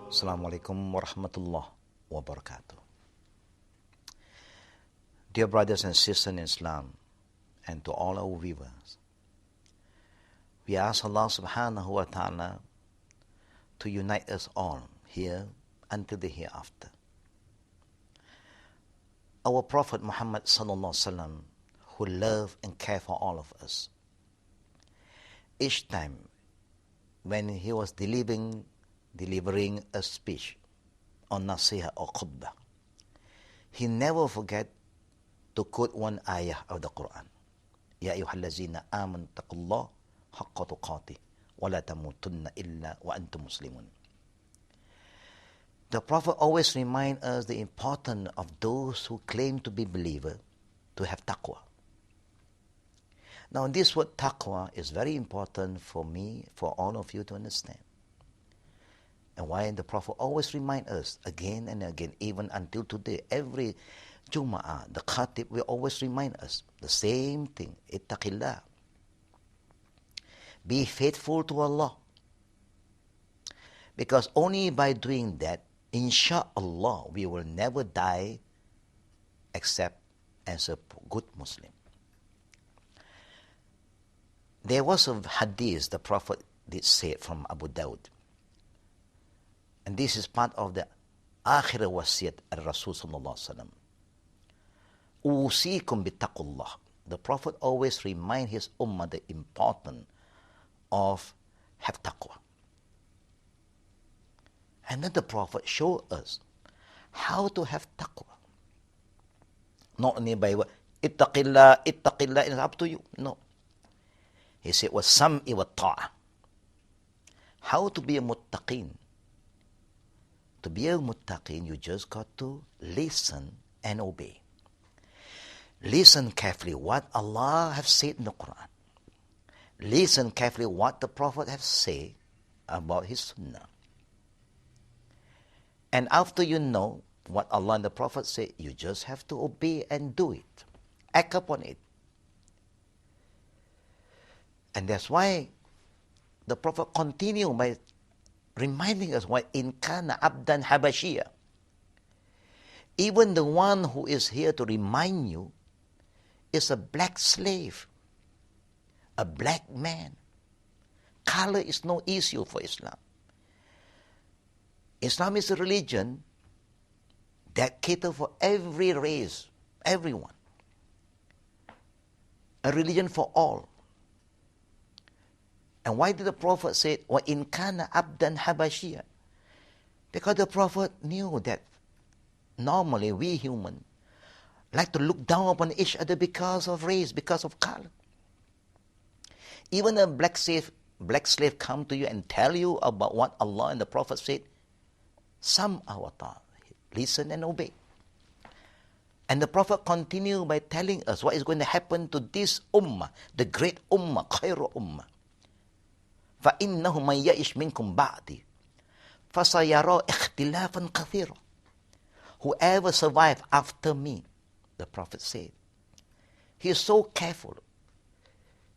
Assalamu alaikum wa rahmatullah wa barakatuh. Dear brothers and sisters in Islam, and to all our viewers, we ask Allah subhanahu wa ta'ala to unite us all here until the hereafter. Our Prophet Muhammad sallallahu alaihi wasallam, who loved and cared for all of us, each time when he was delivering a speech on nasiha or khutbah, he never forget to quote one ayah of the Quran. Ya ayyuhallazina amanu taqullaha haqqa tuqatih wa la tamutunna illa wa antum muslimun. The Prophet always reminds us the importance of those who claim to be believers to have taqwa. Now this word taqwa is very important for me, for all of you to understand. And why the Prophet always reminds us again and again, even until today, every Jum'ah, the Khatib will always remind us the same thing, ittaqillah. Be faithful to Allah. Because only by doing that, insha'Allah, we will never die except as a good Muslim. There was a hadith the Prophet did say from Abu Dawud. And this is part of the akhir wasiyat al-Rasul sallallahu alaihi wasallam. Usikum bittaqullah. The Prophet always remind his ummah the importance of have taqwa. And then the Prophet showed us how to have taqwa. Not only by what ittaqillah, it's up to you. No. He said was sam'i wa ta'ah. How to be a muttaqin. To be a muttaqin, you just got to listen and obey. Listen carefully what Allah has said in the Quran. Listen carefully what the Prophet has said about his sunnah. And after you know what Allah and the Prophet say, you just have to obey and do it. Act upon it. And that's why the Prophet continued by reminding us why in kana abdan habashiyah. Even the one who is here to remind you is a black slave, a black man. Color is no issue for Islam. Islam is a religion that caters for every race, everyone. A religion for all. And why did the Prophet say, وَإِنْ كَانَ عَبْدًا حَبَشِيًا? Because the Prophet knew that normally we humans like to look down upon each other because of race, because of color. Even a black slave come to you and tell you about what Allah and the Prophet said, some our thought, listen and obey. And the Prophet continued by telling us what is going to happen to this ummah, the great ummah, khairu ummah. فَإِنَّهُ مَنْ يَئِشْ مِنْكُمْ بَعْدِي فَسَيَرَى اخْتِلَافًا كَثِيرًا. Whoever survives after me, the Prophet said, he is so careful.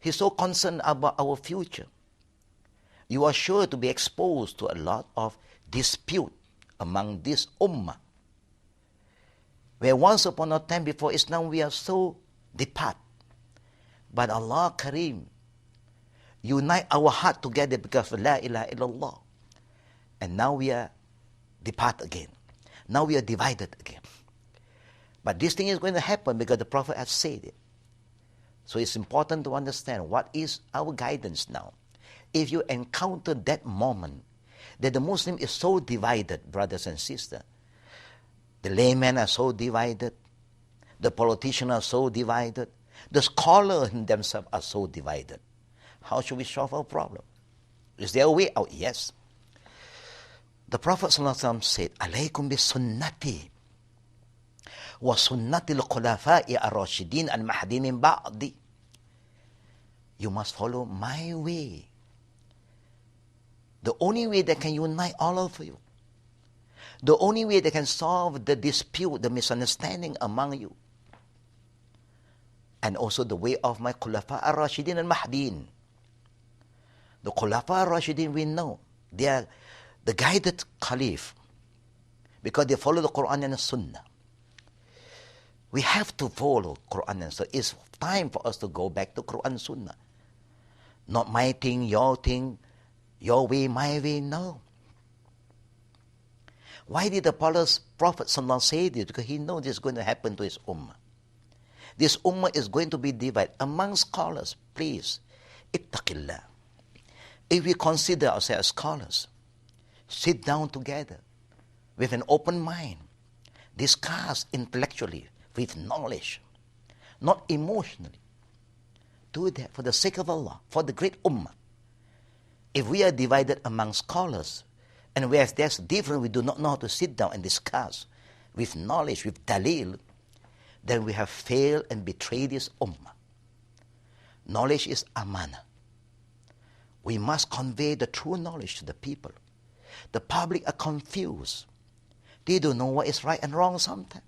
He is so concerned about our future. You are sure to be exposed to a lot of dispute among this ummah. Where once upon a time before Islam we are so depart. But Allah Kareem unite our heart together because of La ilaha illallah. And now we are depart again. Now we are divided again. But this thing is going to happen because the Prophet has said it. So it's important to understand what is our guidance now. If you encounter that moment that the Muslim is so divided, brothers and sisters, the laymen are so divided, the politicians are so divided, the scholars themselves are so divided. How should we solve our problem? Is there a way out? Yes. The Prophet ﷺ said, "Alaykum bi sunnati wa sunnati al-khulafa'i ar-rashidin al-mahdi min ba'di." You must follow my way. The only way that can unite all of you. The only way that can solve the dispute, the misunderstanding among you. And also the way of my khulafa ar-rashidin al-mahdin. The Khulafa Rashidin, we know, they are the guided Caliph, because they follow the Quran and the Sunnah. We have to follow Quran and Sunnah. It's time for us to go back to Quran and Sunnah. Not my thing, your way, my way, no. Why did the Prophet ﷺ say this? Because he knows this is going to happen to his ummah. This ummah is going to be divided among scholars. Please, ittaqillah. If we consider ourselves scholars, sit down together with an open mind, discuss intellectually with knowledge, not emotionally. Do that for the sake of Allah, for the great ummah. If we are divided among scholars, and whereas there's different, we do not know how to sit down and discuss with knowledge, with dalil, then we have failed and betrayed this ummah. Knowledge is amana. We must convey the true knowledge to the people. The public are confused. They don't know what is right and wrong sometimes.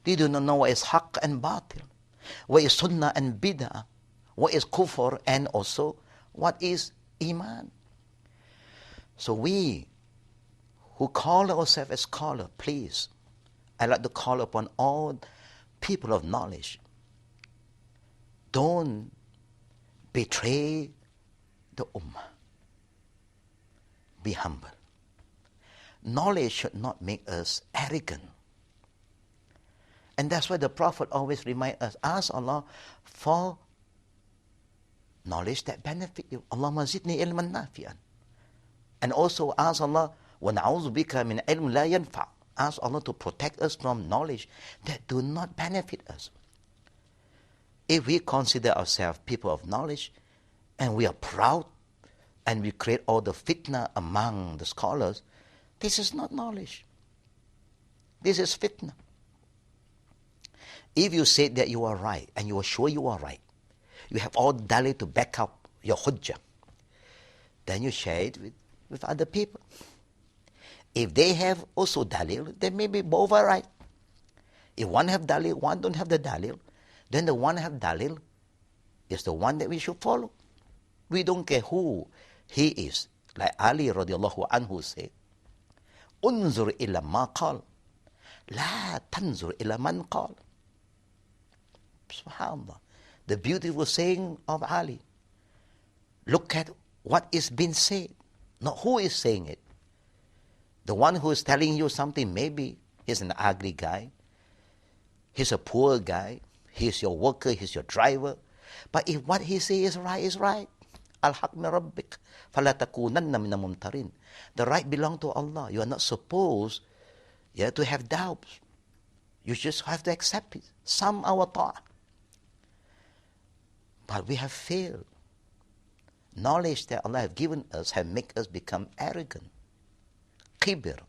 They do not know what is haqq and batil, what is sunnah and bid'ah, what is kufr, and also what is iman. So we who call ourselves a scholar, please, I'd like to call upon all people of knowledge. Don't betray the ummah. Be humble. Knowledge should not make us arrogant. And that's why the Prophet always reminds us, ask Allah for knowledge that benefits you. Allahumma zidni ilman nafi'an. And also ask Allah, وَنَعُوذُ بِكَ مِنْ عِلْمٍ لَا يَنْفَعُ. Ask Allah to protect us from knowledge that do not benefit us. If we consider ourselves people of knowledge, and we are proud, and we create all the fitna among the scholars, this is not knowledge. This is fitna. If you say that you are right, and you are sure you are right, you have all the dalil to back up your hujjah, then you share it with other people. If they have also dalil, then maybe both are right. If one have dalil, one don't have the dalil, then the one have dalil is the one that we should follow. We don't care who he is. Like Ali radiallahu anhu said, unzur ila ma qal, la tanzur ila man qal. Subhanallah. The beautiful saying of Ali. Look at what is being said, not who is saying it. The one who is telling you something, maybe he's an ugly guy, he's a poor guy, he's your worker, he's your driver. But if what he says is right, is right. Al-haq min rabbik, fala takunanna min al-mumtarin. The right belongs to Allah. You are not supposed to have doubts. You just have to accept it. Some our ta'ah. But we have failed. Knowledge that Allah has given us have made us become arrogant. Kibir.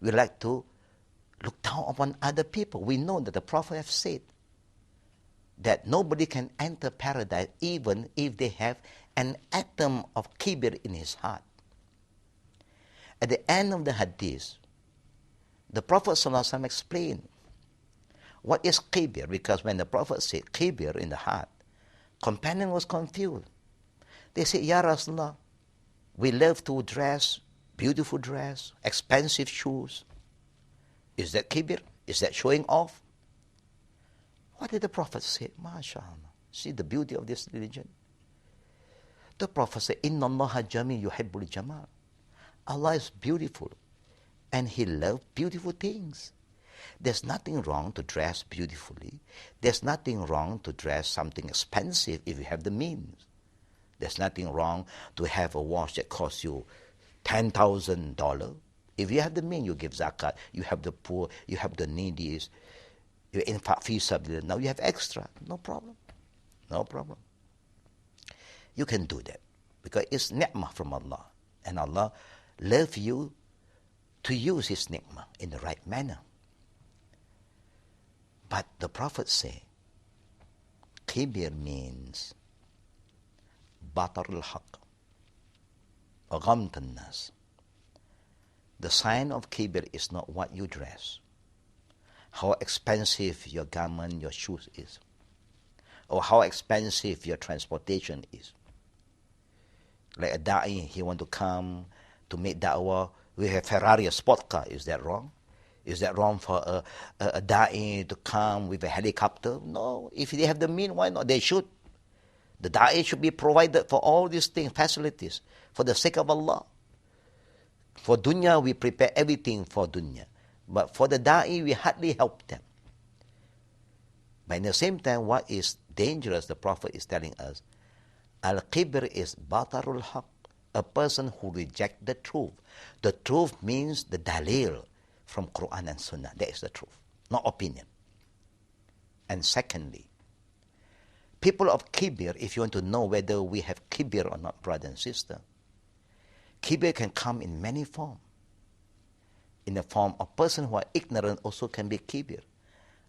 We like to look down upon other people. We know that the Prophet has said that nobody can enter paradise even if they have an atom of kibir in his heart. At the end of the hadith, the Prophet ﷺ explained what is kibir, because when the Prophet said kibir in the heart, companion was confused. They said, Ya Rasulullah, we love to dress, beautiful dress, expensive shoes. Is that kibir? Is that showing off? What did the Prophet say? MashaAllah. See the beauty of this religion. The Prophet said, Inna Allaha Jamil yuhibbul jamal. Allah is beautiful and He loves beautiful things. There's nothing wrong to dress beautifully. There's nothing wrong to dress something expensive if you have the means. There's nothing wrong to have a watch that costs you $10,000. If you have the means, you give zakat. You have the poor, you have the needy. In fact, now you have extra. No problem. No problem. You can do that because it's ni'mah from Allah. And Allah loves you to use His ni'mah in the right manner. But the Prophet said, kibir means batar al-haq, wa ghamt al-nas. The sign of kibir is not what you dress, how expensive your garment, your shoes is, or how expensive your transportation is. Like a da'i, he want to come to make da'wah, we have Ferrari, a sport car. Is that wrong? Is that wrong for a da'i to come with a helicopter? No. If they have the means, why not? They should. The da'i should be provided for all these things, facilities, for the sake of Allah. For dunya, we prepare everything for dunya. But for the da'i, we hardly help them. But in the same time, what is dangerous, the Prophet is telling us, al-qibr is batarul haq, a person who rejects the truth. The truth means the dalil from Quran and Sunnah. That is the truth, not opinion. And secondly, people of kibir, if you want to know whether we have kibir or not, brother and sister, kibir can come in many forms. In the form of person who are ignorant also can be kibir.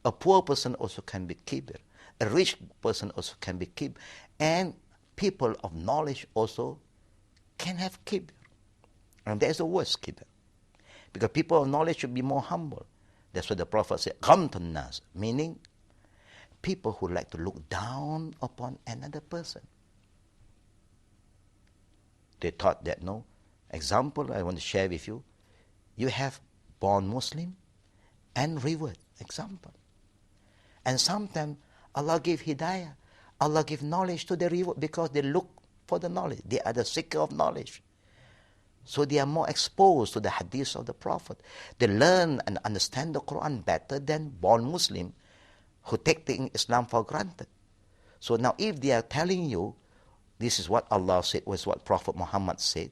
A poor person also can be kibir. A rich person also can be kibir. And people of knowledge also can have kibir. And that is the worst kibir. Because people of knowledge should be more humble. That's what the Prophet said, ghamtun nas, meaning people who like to look down upon another person. They thought that, no. Example I want to share with you. You have born Muslim and reward. Example. And sometimes Allah give hidayah. Allah give knowledge to the reward because they look for the knowledge. They are the seeker of knowledge. So they are more exposed to the hadith of the Prophet. They learn and understand the Quran better than born Muslim who take Islam for granted. So now if they are telling you, this is what Allah said, was what Prophet Muhammad said,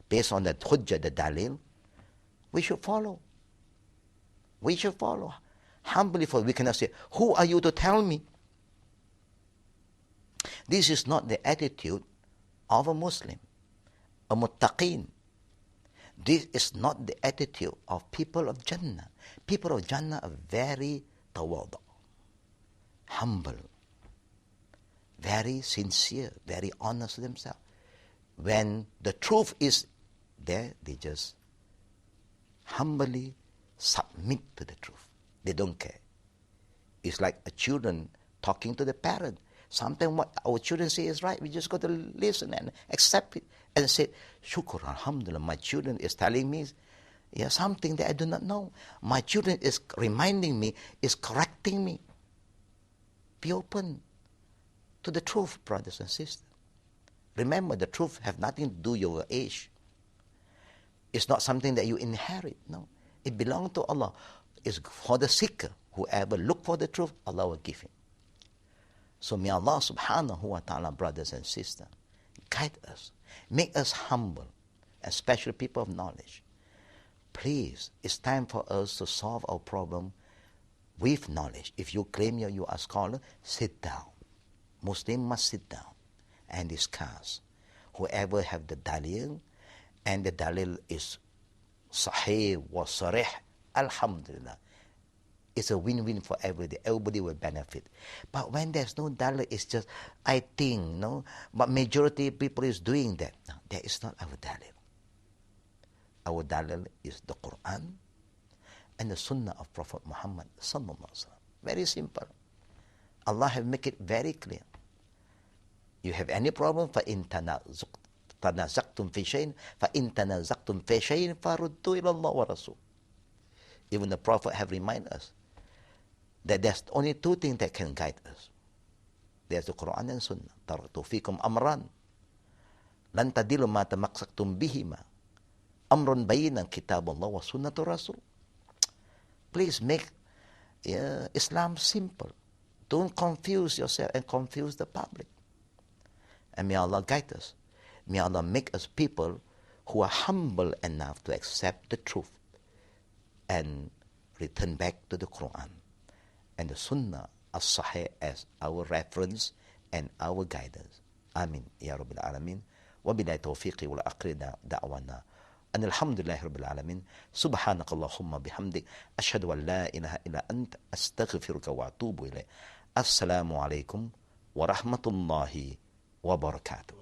based on the hujjah, the dalil, we should follow. We should follow. Humbly follow. We cannot say, who are you to tell me? This is not the attitude of a Muslim, a muttaqeen. This is not the attitude of people of Jannah. People of Jannah are very tawadu, humble, very sincere, very honest to themselves. When the truth is there, they just humbly submit to the truth. They don't care. It's like a children talking to the parent. Sometimes what our children say is right. We just got to listen and accept it and say, Shukr, Alhamdulillah, my children is telling me something that I do not know. My children is reminding me, is correcting me. Be open to the truth, brothers and sisters. Remember, the truth have nothing to do with your age. It's not something that you inherit. No, it belongs to Allah. It's for the seeker. Whoever look for the truth, Allah will give him. So may Allah subhanahu wa ta'ala, brothers and sisters, guide us, make us humble, especially people of knowledge. Please, it's time for us to solve our problem with knowledge. If you claim you are a scholar, sit down. Muslim must sit down and discuss. Whoever have the dalil, and the dalil is sahih wa sarih, alhamdulillah. It's a win-win for everybody. Everybody will benefit. But when there's no dalil, it's just, I think, no? But majority of people is doing that. No, that is not our dalil. Our dalil is the Quran and the Sunnah of Prophet Muhammad sallallahu alaihi wasallam. Very simple. Allah have make it very clear. You have any problem, فَإِن تَنَازَقْتُمْ فِي شَيْءٍ فَإِن تَنَازَقْتُمْ فِي شَيْءٍ فَرُدُّوا إِلَى اللَّهِ وَرَسُولِهِ. Even the Prophet have reminded us that there's only two things that can guide us. There's the Quran and Sunnah. تَرَكْتُ فِيكُمْ أَمْرًا لَن تَدِلُوا مَا تَمَسَّكْتُمْ بِهِمَا أَمْرٌ بَيِّنًا كِتَابُ اللَّهِ وَسُنَّةُ الرَّسُولِ. Please make Islam simple. Don't confuse yourself and confuse the public. And may Allah guide us. May Allah make us people who are humble enough to accept the truth and return back to the Quran and the Sunnah as-Sahih as our reference and our guidance. Amin. Ya Rabbil Alameen. Wa billahi tawfiqi wa aqrina da'wana. And alhamdulillahi Rabbil Alameen. Subhanakallahumma bihamdik. Ashhadu an la ilaha illa ant. Astaghfiruka wa atubu ilayk. Assalamu alaikum wa rahmatullahi wa barakatuh.